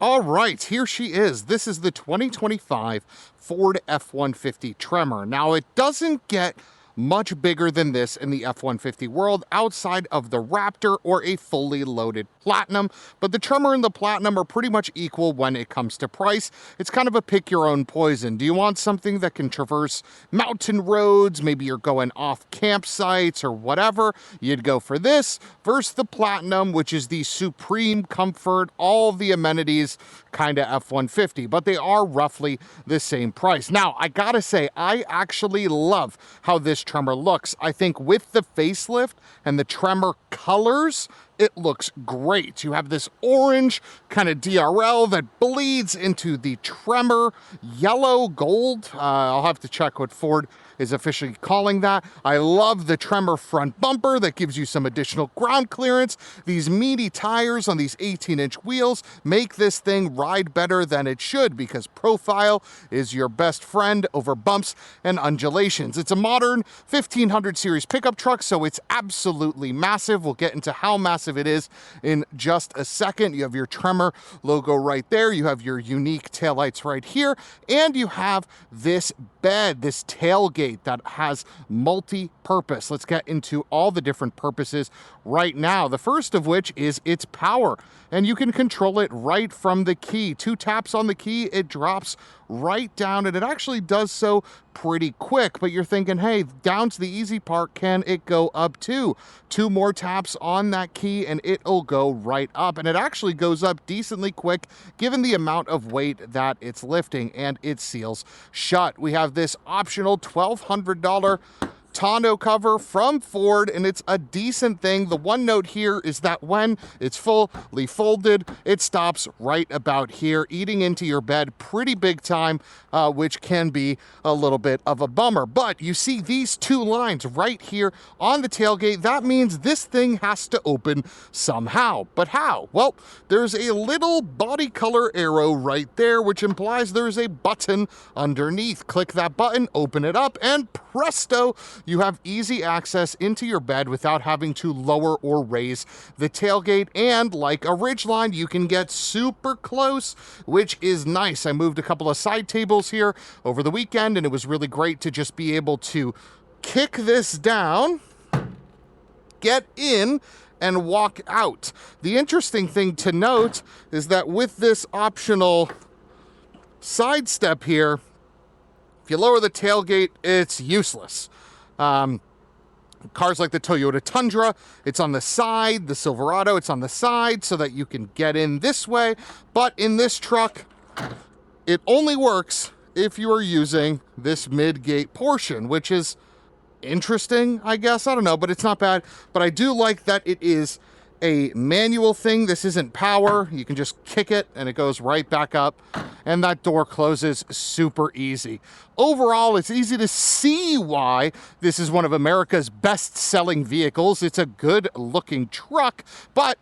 All right, here she is. This is the 2025 Ford F-150 Tremor. Now, it doesn't get much bigger than this in the F-150 world outside of the Raptor or a fully loaded Platinum, but the Tremor and the Platinum are pretty much equal when it comes to price. It's kind of a pick your own poison. Do you want something that can traverse mountain roads? Maybe you're going off campsites or whatever. You'd go for this versus the Platinum, which is the supreme comfort, all the amenities kind of F-150, but they are roughly the same price. Now, I gotta say, I actually love how this Tremor looks. I think with the facelift and the Tremor colors, it looks great. You have this orange kind of DRL that bleeds into the Tremor yellow gold. I'll have to check what Ford is officially calling that. I love the Tremor front bumper that gives you some additional ground clearance. These meaty tires on these 18-inch wheels make this thing ride better than it should because profile is your best friend over bumps and undulations. It's a modern 1500 series pickup truck, so it's absolutely massive. We'll get into how massive it is in just a second. You have your Tremor logo right there. You have your unique taillights right here, and you have this bed, this tailgate that has multi-purpose. Let's get into all the different purposes right now. The first of which is its power, and you can control it right from the key. 2 taps on the key, it drops right down, and it actually does so pretty quick, but you're thinking, hey, down to the easy part, can it go up too? 2 more taps on that key and it'll go right up, and it actually goes up decently quick given the amount of weight that it's lifting, and it seals shut. We have this optional $1,200 tonneau cover from Ford, and it's a decent thing. The one note here is that when it's fully folded, it stops right about here, eating into your bed pretty big time, which can be a little bit of a bummer. But you see these 2 lines right here on the tailgate. That means this thing has to open somehow. But how? Well, there's a little body color arrow right there, which implies there's a button underneath. Click that button, open it up, and presto, you have easy access into your bed without having to lower or raise the tailgate. And like a ridgeline, you can get super close, which is nice. I moved a couple of side tables here over the weekend, and it was really great to just be able to kick this down, get in, and walk out. The interesting thing to note is that with this optional side step here, if you lower the tailgate, it's useless. Cars like the Toyota Tundra, it's on the side. The Silverado, it's on the side so that you can get in this way. But in this truck, it only works if you are using this mid-gate portion, which is interesting, I guess. I don't know, but it's not bad. But I do like that it is a manual thing. This isn't power. You can just kick it and it goes right back up, and that door closes super easy. Overall, it's easy to see why this is one of America's best-selling vehicles. It's a good-looking truck, but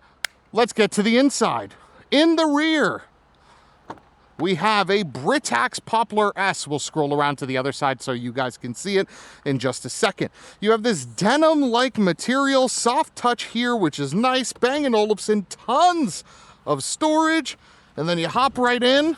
let's get to the inside. In the rear, we have a Britax Poplar S. We'll scroll around to the other side so you guys can see it in just a second. You have this denim-like material, soft touch here, which is nice. Bang & Olufsen, tons of storage. And then you hop right in,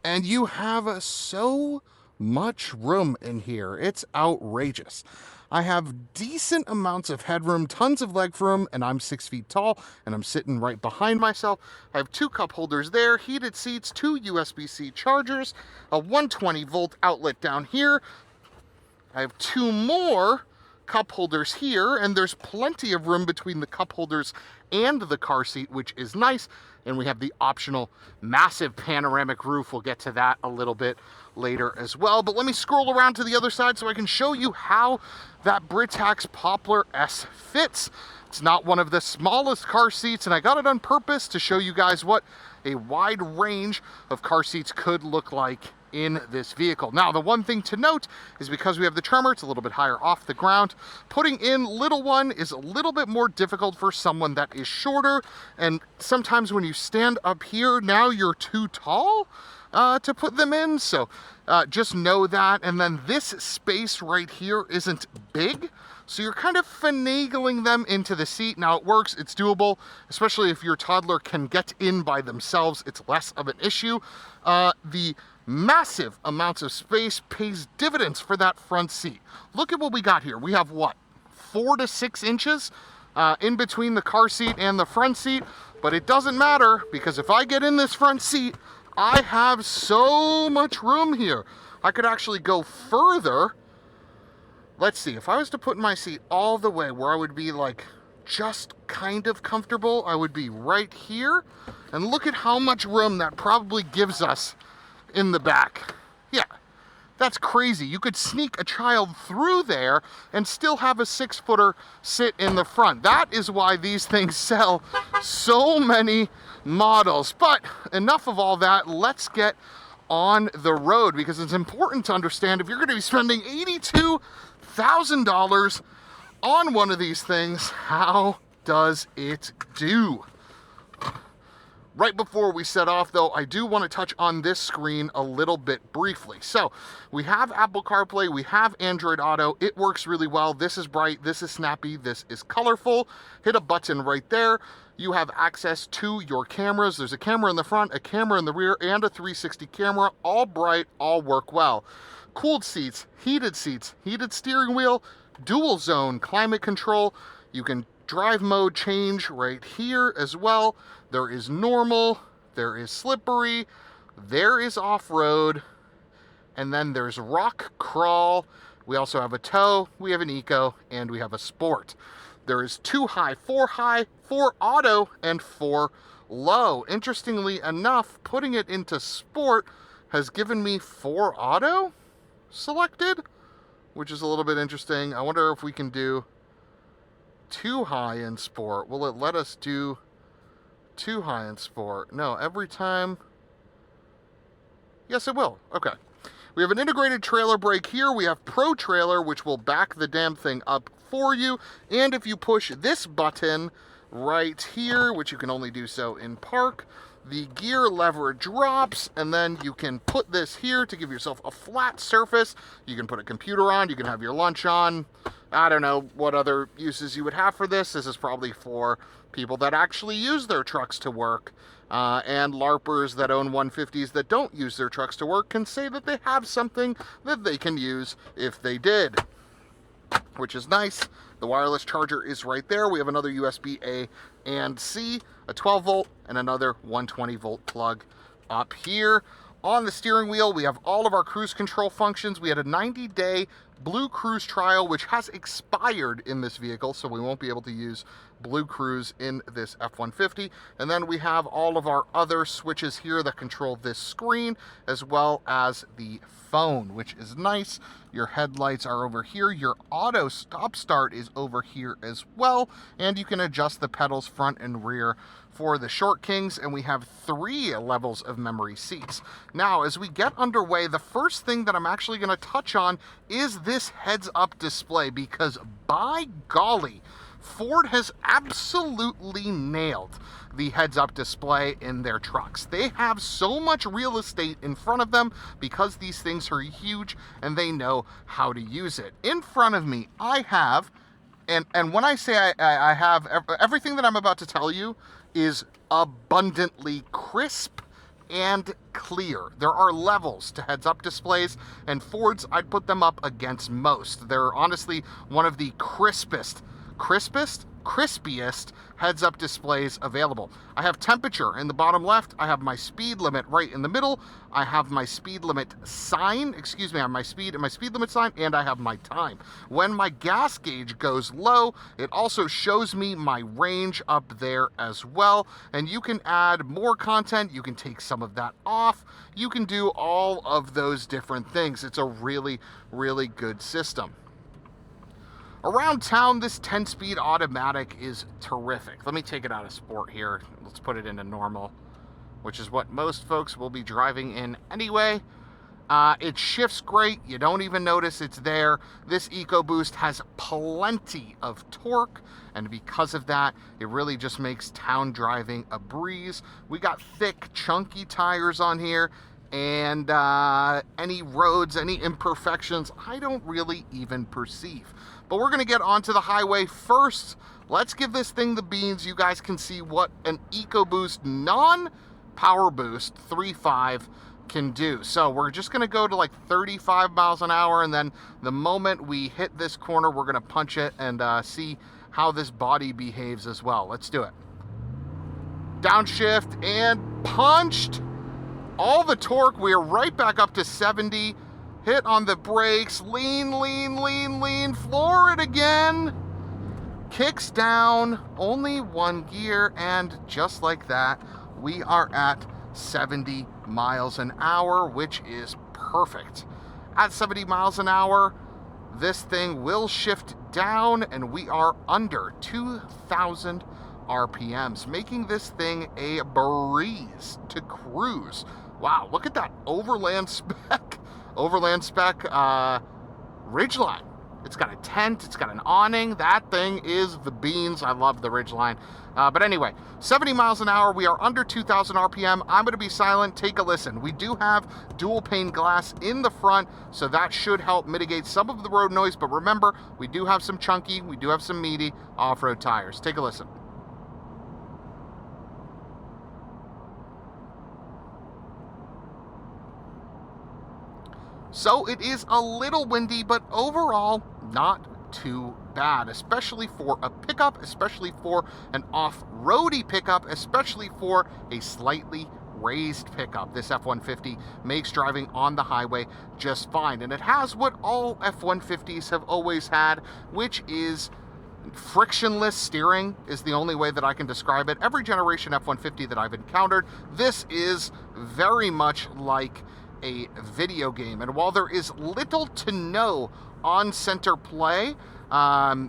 and you have so much room in here. It's outrageous. I have decent amounts of headroom, tons of leg room, and I'm 6 feet tall, and I'm sitting right behind myself. I have 2 cup holders there, heated seats, 2 USB-C chargers, a 120-volt outlet down here. I have 2 more cup holders here, and there's plenty of room between the cup holders and the car seat, which is nice. And we have the optional massive panoramic roof. We'll get to that a little bit later as well. But let me scroll around to the other side so I can show you how that Britax Poplar S fits. It's not one of the smallest car seats, and I got it on purpose to show you guys what a wide range of car seats could look like in this vehicle. Now, the one thing to note is because we have the Tremor, it's a little bit higher off the ground. Putting in little one is a little bit more difficult for someone that is shorter, and sometimes when you stand up here, now you're too tall to put them in, so just know that. And then this space right here isn't big, So you're kind of finagling them into the seat. Now it works, it's doable, especially if your toddler can get in by themselves, it's less of an issue. The massive amounts of space pays dividends for that front seat. Look at what we got here. We have what, 4 to 6 inches in between the car seat and the front seat, but it doesn't matter because if I get in this front seat, I have so much room here. I could actually go further. Let's see, if I was to put my seat all the way where I would be like just kind of comfortable, I would be right here. And look at how much room that probably gives us in the back. Yeah, that's crazy. You could sneak a child through there and still have a 6-footer sit in the front. That is why these things sell so many models. But enough of all that, let's get on the road because it's important to understand if you're going to be spending $82,000 on one of these things, how does it do? Right before we set off though, I do want to touch on this screen a little bit briefly. So we have Apple CarPlay, we have Android Auto, it works really well. This is bright, this is snappy, this is colorful. Hit a button right there. You have access to your cameras. There's a camera in the front, a camera in the rear, and a 360 camera, all bright, all work well. Cooled seats, heated steering wheel, dual zone climate control. You can drive mode change right here as well. There is normal, there is slippery, there is off-road, and then there's rock crawl. We also have a tow, we have an eco, and we have a sport. There is 2 high, 4 auto, and 4 low. Interestingly enough, putting it into sport has given me 4 auto selected, which is a little bit interesting. I wonder if we can do 2 high in sport. Will it let us do 2 high in sport? No, every time. Yes, it will. Okay. We have an integrated trailer brake here. We have Pro Trailer, which will back the damn thing up for you. And if you push this button right here, which you can only do so in park, the gear lever drops, and then you can put this here to give yourself a flat surface. You can put a computer on, you can have your lunch on. I don't know what other uses you would have for this. This is probably for people that actually use their trucks to work. And LARPers that own 150s that don't use their trucks to work can say that they have something that they can use if they did, which is nice. The wireless charger is right there. We have another USB-A and C, a 12-volt, and another 120-volt plug up here. On the steering wheel, we have all of our cruise control functions. We had a 90-day Blue Cruise trial, which has expired in this vehicle, so we won't be able to use Blue Cruise in this F-150. And then we have all of our other switches here that control this screen, as well as the phone, which is nice. Your headlights are over here. Your auto stop start is over here as well. And you can adjust the pedals front and rear for the Short Kings, and we have 3 levels of memory seats. Now, as we get underway, the first thing that I'm actually going to touch on is this heads-up display, because by golly, Ford has absolutely nailed the heads-up display in their trucks. They have so much real estate in front of them because these things are huge and they know how to use it. In front of me, I have, and when I say I have, everything that I'm about to tell you is abundantly crisp and clear. There are levels to heads-up displays, and Ford's, I'd put them up against most. They're honestly one of the crispiest heads-up displays available. I have temperature in the bottom left. I have my speed limit right in the middle. I have my speed limit sign, I have my speed and my speed limit sign, and I have my time. When my gas gauge goes low, it also shows me my range up there as well. And you can add more content. You can take some of that off. You can do all of those different things. It's a really, really good system. Around town, this 10-speed automatic is terrific. Let me take it out of sport here. Let's put it into normal, which is what most folks will be driving in anyway. It shifts great. You don't even notice it's there. This EcoBoost has plenty of torque, and because of that, it really just makes town driving a breeze. We got thick, chunky tires on here. and any roads, any imperfections, I don't really even perceive. But we're gonna get onto the highway first. Let's give this thing the beans. You guys can see what an EcoBoost non-PowerBoost 3.5 can do. So we're just gonna go to like 35 miles an hour, and then the moment we hit this corner, we're gonna punch it and see how this body behaves as well. Let's do it. Downshift and punched. All the torque, we are right back up to 70. Hit on the brakes, lean, lean, lean, lean, floor it again. Kicks down, only one gear, and just like that, we are at 70 miles an hour, which is perfect. At 70 miles an hour, this thing will shift down, and we are under 2,000 RPMs, making this thing a breeze to cruise. Wow, look at that overland spec Ridgeline. It's got a tent, it's got an awning. That thing is the beans. I love the Ridgeline. But anyway, 70 miles an hour, we are under 2,000 RPM. I'm gonna be silent, take a listen. We do have dual pane glass in the front, so that should help mitigate some of the road noise, but remember, we do have some chunky, we do have some meaty off-road tires. Take a listen. So it is a little windy, but overall not too bad, especially for a pickup, especially for an off-roady pickup, especially for a slightly raised pickup. This F-150 makes driving on the highway just fine, and it has what all F-150s have always had, which is frictionless steering is the only way that I can describe it. Every generation F-150 that I've encountered, this is very much like a video game. And while there is little to no on center play,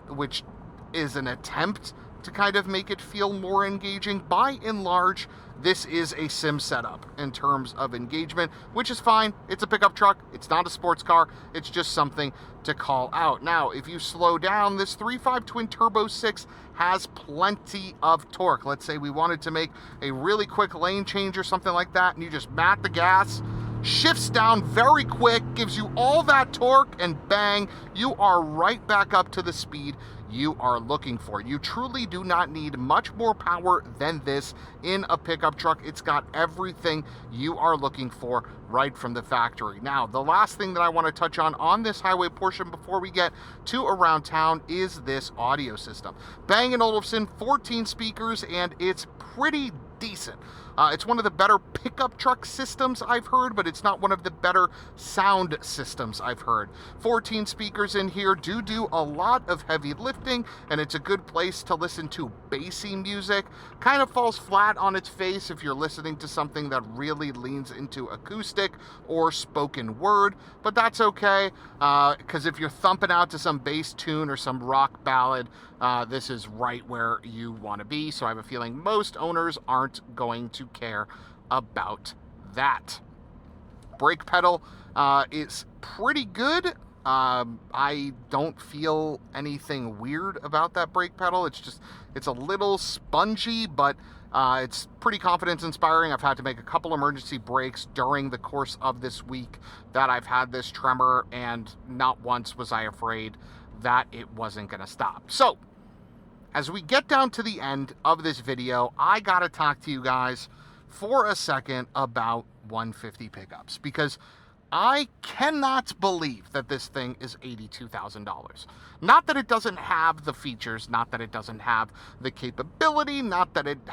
which is an attempt to kind of make it feel more engaging, by and large, this is a sim setup in terms of engagement, which is fine. It's a pickup truck. It's not a sports car. It's just something to call out. Now, if you slow down, this 3.5 twin turbo 6 has plenty of torque. Let's say we wanted to make a really quick lane change or something like that, and you just mat the gas, shifts down very quick, gives you all that torque, and bang, you are right back up to the speed you are looking for. You truly do not need much more power than this in a pickup truck. It's got everything you are looking for right from the factory. Now, the last thing that I want to touch on this highway portion before we get to around town is this audio system. Bang & Olufsen, 14 speakers, and it's pretty decent. It's one of the better pickup truck systems I've heard, but it's not one of the better sound systems I've heard. 14 speakers in here do a lot of heavy lifting, and it's a good place to listen to bassy music. Kind of falls flat on its face if you're listening to something that really leans into acoustic or spoken word, but that's okay, because if you're thumping out to some bass tune or some rock ballad, this is right where you want to be. So I have a feeling most owners aren't going to care about that. Brake pedal is pretty good. I don't feel anything weird about that brake pedal. It's a little spongy, but it's pretty confidence inspiring. I've had to make a couple emergency brakes during the course of this week that I've had this Tremor, and not once was I afraid that it wasn't going to stop. So as we get down to the end of this video, I gotta talk to you guys for a second about 150 pickups, because I cannot believe that this thing is $82,000. Not that it doesn't have the features, not that it doesn't have the capability, not that it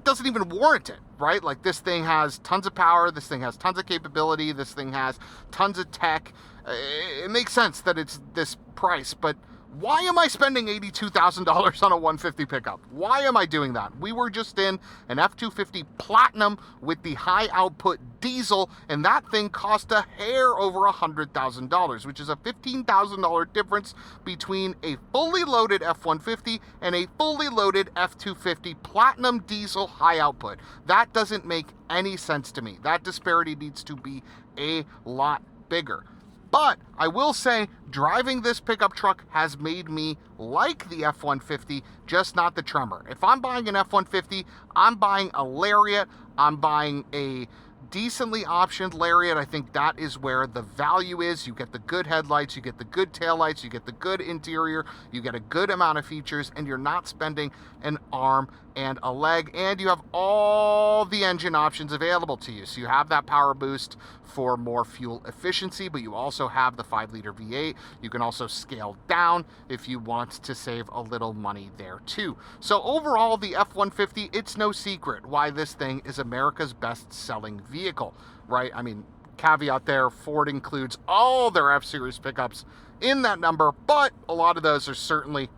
doesn't even warrant it, right? Like, this thing has tons of power, this thing has tons of capability, this thing has tons of tech. It makes sense that it's this price, but why am I spending $82,000 on a 150 pickup? Why am I doing that? We were just in an F-250 Platinum with the high output diesel, and that thing cost a hair over $100,000, which is a $15,000 difference between a fully loaded F-150 and a fully loaded F-250 Platinum diesel high output. That doesn't make any sense to me. That disparity needs to be a lot bigger. But I will say, driving this pickup truck has made me like the F-150, just not the Tremor. If I'm buying an F-150, I'm buying a Lariat, I'm buying a decently optioned Lariat. I think that is where the value is. You get the good headlights, you get the good taillights, you get the good interior, you get a good amount of features, and you're not spending an arm and a leg, and you have all the engine options available to you. So you have that PowerBoost for more fuel efficiency, but you also have the 5-liter V8. You can also scale down if you want to save a little money there too. So overall, the F-150, it's no secret why this thing is America's best-selling vehicle, right? I mean, caveat there, Ford includes all their F-Series pickups in that number, but a lot of those are certainly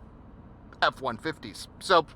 F-150s. So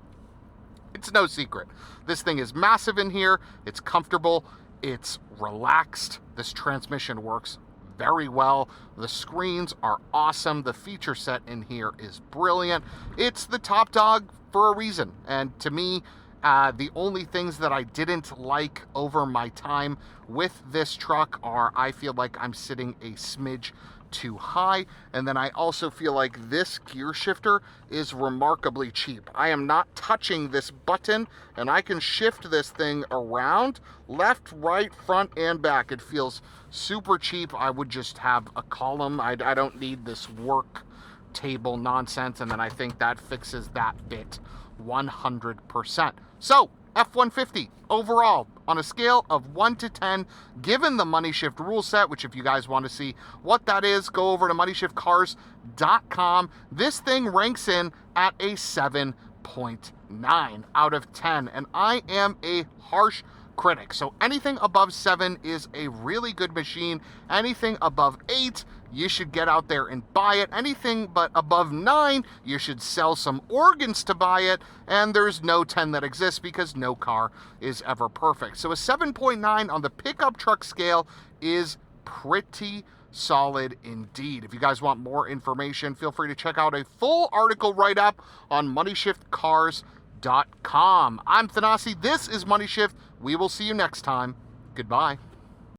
it's no secret. This thing is massive in here. It's comfortable. It's relaxed. This transmission works very well. The screens are awesome. The feature set in here is brilliant. It's the top dog for a reason. And to me, the only things that I didn't like over my time with this truck are I feel like I'm sitting a smidge too high, and then I also feel like this gear shifter is remarkably cheap. I am not touching this button, and I can shift this thing around left, right, front, and back. It feels super cheap. I would just have a column. I don't need this work table nonsense, and then I think that fixes that bit 100%. So F-150 overall, on a scale of 1 to 10, given the Money Shift rule set, which if you guys want to see what that is, go over to moneyshiftcars.com. This thing ranks in at a 7.9 out of 10, and I am a harsh critic. So anything above 7 is a really good machine. Anything above 8, you should get out there and buy it. Anything but above 9, you should sell some organs to buy it. And there's no 10 that exists because no car is ever perfect. So a 7.9 on the pickup truck scale is pretty solid indeed. If you guys want more information, feel free to check out a full article write-up on moneyshiftcars.com. I'm Thanasi. This is Money Shift. We will see you next time. Goodbye.